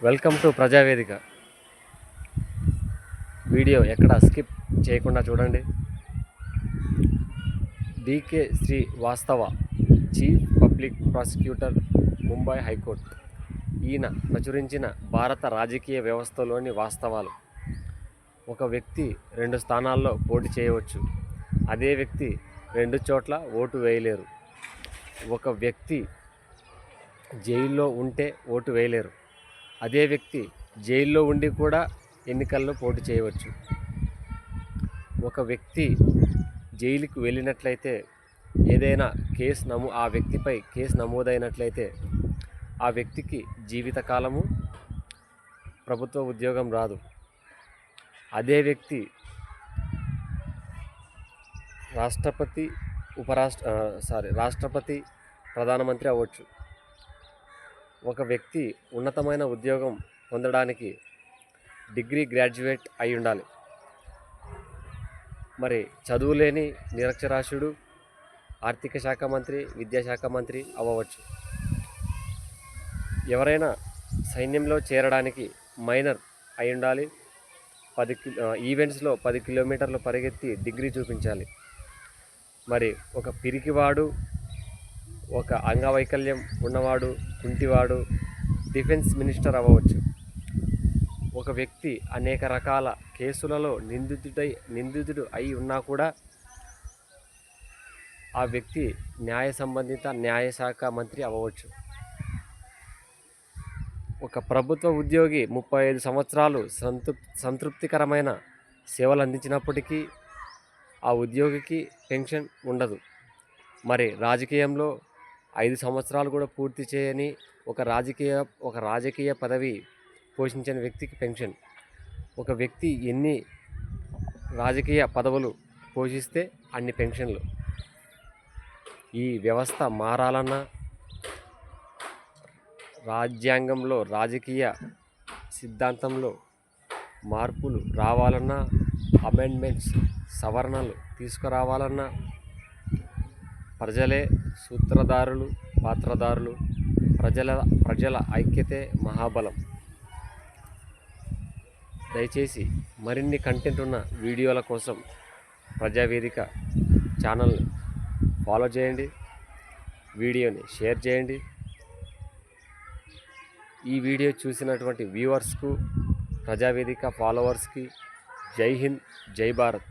Welcome to Prajavedika. Video ఎక్కడ skip చేయకుండా చూడండి. DK Srivastava, chief public prosecutor, Mumbai high court. ఈయన ప్రచురించిన భారత రాజకీయ వ్యవస్థలోని వాస్తవాలు. ఒక వ్యక్తి 2 స్థానాల్లో పోటీ చేయవచ్చు. అదే వ్యక్తి 2 చోట్ల ఓటు వేయలేరు. ఒక వ్యక్తి జైల్లో ఉంటే ఓటు వేయలేరు. అదే వ్యక్తి జైల్లో ఉండి కూడా ఎన్నికల్లో పోటీ చేయవచ్చు. ఒక వ్యక్తి జైలుకు వెళ్ళినట్లయితే ఏదైనా ఆ వ్యక్తిపై కేసు నమోదైనట్లయితే ఆ వ్యక్తికి జీవితకాలము ప్రభుత్వ ఉద్యోగం రాదు. అదే వ్యక్తి రాష్ట్రపతి, ప్రధానమంత్రి అవ్వచ్చు. ఒక వ్యక్తి ఉన్నతమైన ఉద్యోగం పొందడానికి డిగ్రీ గ్రాడ్యుయేట్ అయి ఉండాలి. మరి చదువులేని నిరక్షరాస్యుడు ఆర్థిక శాఖ మంత్రి, విద్యాశాఖ మంత్రి అవ్వవచ్చు. ఎవరైనా సైన్యంలో చేరడానికి మైనర్ అయి ఉండాలి. ఈవెంట్స్లో 10 కిలోమీటర్లు పరిగెత్తి డిగ్రీ చూపించాలి. మరి ఒక పిరికివాడు, ఒక అంగవైకల్యం ఉన్నవాడు, కుంటివాడు డిఫెన్స్ మినిస్టర్ అవ్వవచ్చు. ఒక వ్యక్తి అనేక రకాల కేసులలో నిందితుడు అయి ఉన్నా కూడా ఆ వ్యక్తి న్యాయశాఖ మంత్రి అవ్వవచ్చు. ఒక ప్రభుత్వ ఉద్యోగి 35 సంవత్సరాలు సంతృప్తికరమైన సేవలు అందించినప్పటికీ ఆ ఉద్యోగికి పెన్షన్ ఉండదు. మరి రాజకీయంలో 5 సంవత్సరాలు కూడా పూర్తి చేయని ఒక రాజకీయ పదవి పోషించని వ్యక్తికి పెన్షన్. ఒక వ్యక్తి ఎన్ని రాజకీయ పదవులు పోషిస్తే అన్ని పెన్షన్లు. ఈ వ్యవస్థ మారాలన్నా, రాజ్యాంగంలో రాజకీయ సిద్ధాంతంలో మార్పులు రావాలన్నా, అమెండ్మెంట్స్ సవరణలు తీసుకురావాలన్నా ప్రజలే పాత్రదారులు. ప్రజల ఐక్యతే మహాబలం. దయచేసి మరిన్ని కంటెంట్ ఉన్న వీడియోల కోసం ప్రజావేదిక ఛానల్ని ఫాలో చేయండి. వీడియోని షేర్ చేయండి. ఈ వీడియో చూసినటువంటి వ్యూవర్స్కు, ప్రజావేదిక ఫాలోవర్స్కి జై హింద్, జై భారత్.